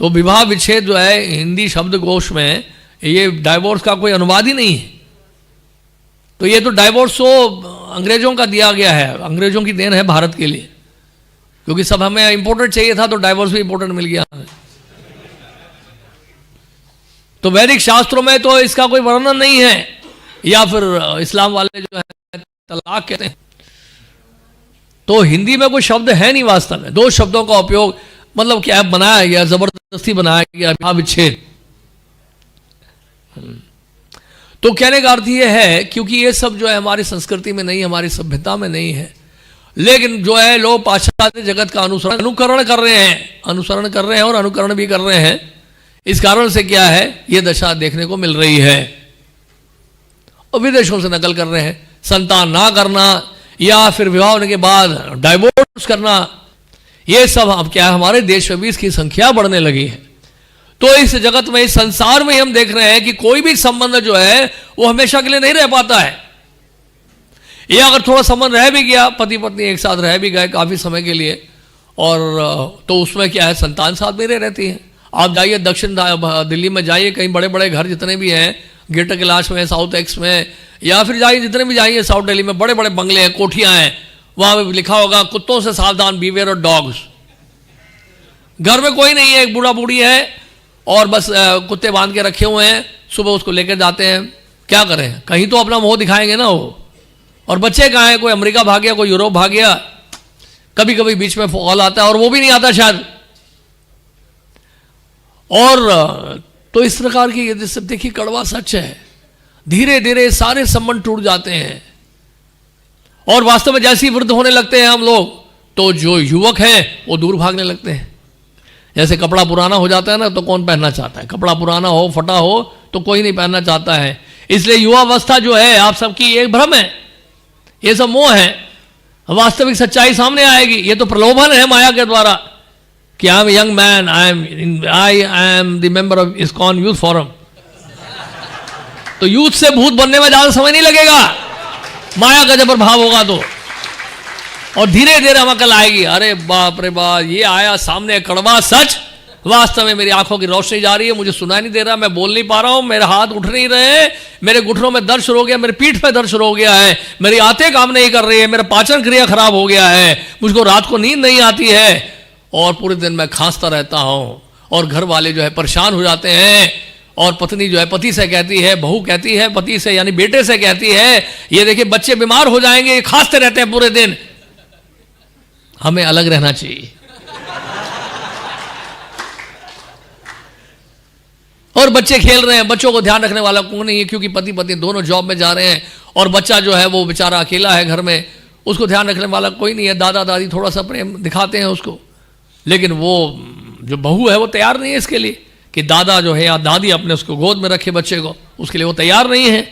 तो विवाह विच्छेद जो है हिंदी शब्दकोश में ये डाइवोर्स का कोई अनुवाद ही नहीं है। तो ये तो डाइवोर्स तो अंग्रेजों का दिया गया है, अंग्रेजों की देन है भारत के लिए, क्योंकि सब हमें इंपोर्टेड चाहिए था तो डाइवोर्स भी इंपोर्टेड मिल गया। तो वैदिक शास्त्रों में तो इसका कोई वर्णन नहीं है, या फिर इस्लाम वाले जो है तलाक कहते हैं। तो हिंदी में कोई शब्द है नहीं वास्तव में। दो शब्दों का उपयोग मतलब क्या बनाया गया, जबरदस्ती बनाया गया विवाह विच्छेद। तो कहने का अर्थ ये है क्योंकि ये सब जो है हमारी संस्कृति में नहीं, हमारी सभ्यता में नहीं है, लेकिन जो है लोग पाश्चात्य जगत का अनुकरण कर रहे हैं और अनुकरण भी कर रहे हैं। इस कारण से क्या है, ये दशा देखने को मिल रही है। और विदेशों से नकल कर रहे हैं, संतान ना करना या फिर विवाह होने के बाद डाइवोर्स करना, ये सब अब क्या है हमारे देश में भी इसकी संख्या बढ़ने लगी है। तो इस जगत में, इस संसार में हम देख रहे हैं कि कोई भी संबंध जो है वो हमेशा के लिए नहीं रह पाता है। या अगर थोड़ा संबंध रह भी गया, पति पत्नी एक साथ रह भी गए काफी समय के लिए, और तो उसमें क्या है संतान साथ में रहती है। आप जाइए दक्षिण दिल्ली में जाइए, कहीं बड़े बड़े घर जितने भी हैं, ग्रेटर कैलाश में, साउथ एक्स में, या फिर जाइए जितने भी जाइए साउथ दिल्ली में, बड़े बड़े बंगले हैं, कोठियां हैं, वहां पे लिखा होगा कुत्तों से सावधान, बीवेयर ऑफ डॉग्स। घर में कोई नहीं है, एक बूढ़ा बूढ़ी है और बस कुत्ते बांध के रखे हुए हैं, सुबह उसको लेकर जाते हैं। क्या करें, कहीं तो अपना मुंह दिखाएंगे ना वो। और बच्चे कहाँ हैं, कोई अमेरिका भाग गया, कोई यूरोप भाग गया, कभी कभी बीच में कॉल आता है और वो भी नहीं आता शायद। और तो इस प्रकार की ये सब देखिए कड़वा सच है। धीरे धीरे सारे संबंध टूट जाते हैं और वास्तव में जैसे ही वृद्ध होने लगते हैं हम लोग, तो जो युवक हैं वो दूर भागने लगते हैं। जैसे कपड़ा पुराना हो जाता है ना, तो कौन पहनना चाहता है, कपड़ा पुराना हो, फटा हो तो कोई नहीं पहनना चाहता है। इसलिए युवावस्था जो है आप सबकी एक भ्रम है, ये सब मोह है। वास्तविक सच्चाई सामने आएगी। ये तो प्रलोभन है माया के द्वारा कि I am young man, I am the member of ISKCON youth forum. तो यूथ से भूत बनने में ज्यादा समय नहीं लगेगा, माया का जब प्रभाव होगा तो। और धीरे धीरे हम अकल आएगी, अरे बाप रे बाप, ये आया सामने कड़वा सच। वास्तव में मेरी आंखों की रोशनी जा रही है, मुझे सुनाई नहीं दे रहा, मैं बोल नहीं पा रहा हूं, मेरे हाथ उठ नहीं रहे, मेरे घुटनों में दर्द शुरू हो गया, मेरे पीठ पे दर्द शुरू हो गया है, मेरी आंतें काम नहीं कर रही है, मेरा पाचन क्रिया खराब हो गया है, मुझको रात को नींद नहीं आती है और पूरे दिन मैं खांसता रहता हूं। और घर वाले जो है परेशान हो जाते हैं, और पत्नी जो है पति से कहती है, बहू कहती है पति से, यानी बेटे से कहती है, ये देखिए बच्चे बीमार हो जाएंगे, ये खांसते रहते हैं पूरे दिन, हमें अलग रहना चाहिए। और बच्चे खेल रहे हैं, बच्चों को ध्यान रखने वाला कौन नहीं है, क्योंकि पति पत्नी दोनों जॉब में जा रहे हैं और बच्चा जो है वो बेचारा अकेला है घर में, उसको ध्यान रखने वाला कोई नहीं है। दादा दादी थोड़ा सा प्रेम दिखाते हैं उसको, लेकिन वो जो बहू है वो तैयार नहीं है इसके लिए कि दादा जो है या दादी अपने उसको गोद में रखे बच्चे को, उसके लिए वो तैयार नहीं है।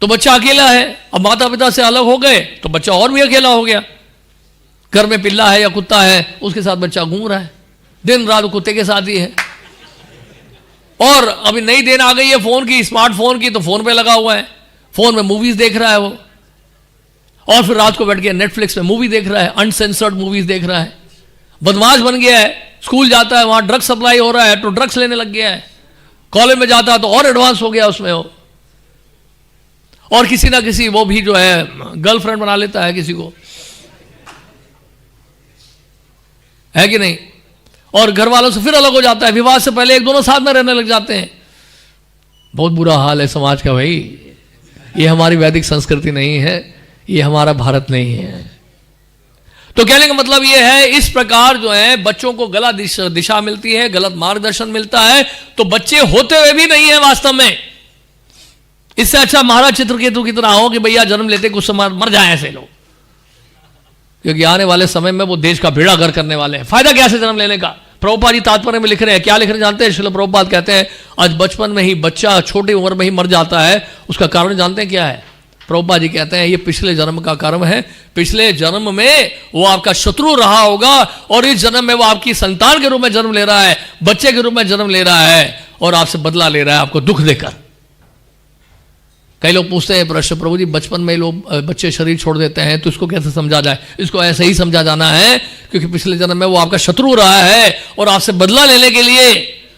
तो बच्चा अकेला है। अब माता पिता से अलग हो गए तो बच्चा और भी अकेला हो गया। घर में पिल्ला है या कुत्ता है, उसके साथ बच्चा घूम रहा है, दिन रात कुत्ते के साथ ही है। और अभी नई देन आ गई है फोन की, स्मार्टफोन की, तो फोन पे लगा हुआ है, फोन में मूवीज देख रहा है वो, और फिर रात को बैठ के नेटफ्लिक्स में मूवी देख रहा है, अनसेंसर्ड मूवीज देख रहा है। बदमाश बन गया है, स्कूल जाता है वहां ड्रग सप्लाई हो रहा है तो ड्रग्स लेने लग गया है, कॉलेज में जाता है तो और एडवांस हो गया उसमें वो, और किसी ना किसी वो भी जो है गर्लफ्रेंड बना लेता है किसी को, है कि नहीं। और घर वालों से फिर अलग हो जाता है, विवाह से पहले एक दोनों साथ में रहने लग जाते हैं। बहुत बुरा हाल है समाज का भाई। ये हमारी वैदिक संस्कृति नहीं है, ये हमारा भारत नहीं है। तो कहने का मतलब ये है, इस प्रकार जो है बच्चों को गलत दिशा मिलती है, गलत मार्गदर्शन मिलता है, तो बच्चे होते हुए भी नहीं है वास्तव में। इससे अच्छा महाराज चित्रकेतु की तरह हो कि भैया जन्म लेते कुछ समय मर जाए ऐसे लोग, क्योंकि आने वाले समय में वो देश का बेड़ा गर्क करने वाले हैं। फायदा क्या है जन्म लेने का। प्रभुपाद जी तात्पर्य में लिख रहे हैं, क्या लिख रहे जानते हैं? श्रील प्रभुपाद कहते हैं आज बचपन में ही बच्चा छोटी उम्र में ही मर जाता है, उसका कारण जानते हैं क्या है? प्रभुपाद जी कहते हैं ये पिछले जन्म का कर्म है। पिछले जन्म में वो आपका शत्रु रहा होगा और इस जन्म में वो आपकी संतान के रूप में जन्म ले रहा है, बच्चे के रूप में जन्म ले रहा है और आपसे बदला ले रहा है, आपको दुख देकर। कई लोग पूछते हैं प्रश्न, प्रभु जी बचपन में लोग बच्चे शरीर छोड़ देते हैं तो इसको कैसे समझा जाए? इसको ऐसे ही समझा जाना है क्योंकि पिछले जन्म में वो आपका शत्रु रहा है और आपसे बदला लेने के लिए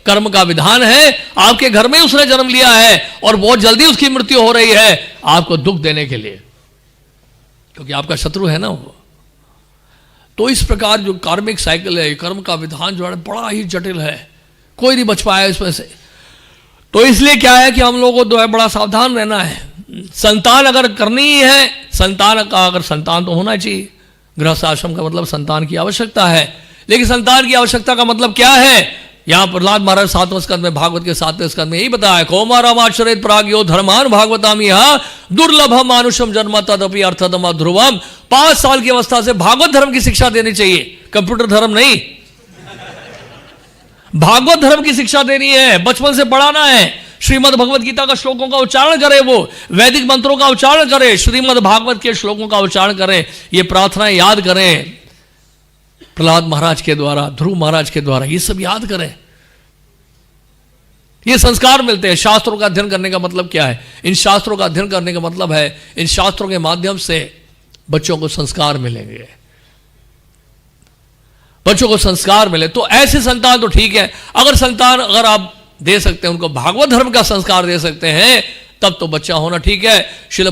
कर्म का विधान है। आपके घर में उसने जन्म लिया है और बहुत जल्दी उसकी मृत्यु हो रही है आपको दुख देने के लिए, क्योंकि आपका शत्रु है ना वो। तो इस प्रकार जो कार्मिक साइकिल है, कर्म का विधान जो है बड़ा ही जटिल है, कोई नहीं बच पाया इसमें से। तो इसलिए क्या है कि हम लोगों को जो है बड़ा सावधान रहना है। संतान अगर करनी ही है, संतान का अगर संतान तो होना चाहिए, गृहस्थ आश्रम का मतलब संतान की आवश्यकता है। लेकिन संतान की आवश्यकता का मतलब क्या है? यहां प्रहलाद महाराज 7वें स्कंद में, भागवत के 7वें स्कंद में यही बताया, कौमारामाचरेत प्राग्यो धर्मान भागवतामी दुर्लभम मानुषम जन्म तदपि अर्थतम ध्रुवम। 5 साल की अवस्था से भागवत धर्म की शिक्षा देनी चाहिए, कंप्यूटर धर्म नहीं, भागवत धर्म की शिक्षा देनी है, बचपन से पढ़ाना है। श्रीमद् भगवत गीता का श्लोकों का उच्चारण करे, वो वैदिक मंत्रों का उच्चारण करे, श्रीमद् भागवत के श्लोकों का उच्चारण करें, ये प्रार्थनाएं याद करें प्रहलाद महाराज के द्वारा, ध्रुव महाराज के द्वारा, ये सब याद करें। ये संस्कार मिलते हैं। शास्त्रों का अध्ययन करने का मतलब क्या है? इन शास्त्रों का अध्ययन करने का मतलब है इन शास्त्रों के माध्यम से बच्चों को संस्कार मिलेंगे, बच्चों को संस्कार मिले। तो ऐसे संतान तो ठीक है, अगर संतान अगर आप दे सकते हैं, उनको भागवत धर्म का संस्कार दे सकते हैं, तब तो बच्चा होना ठीक है। श्रील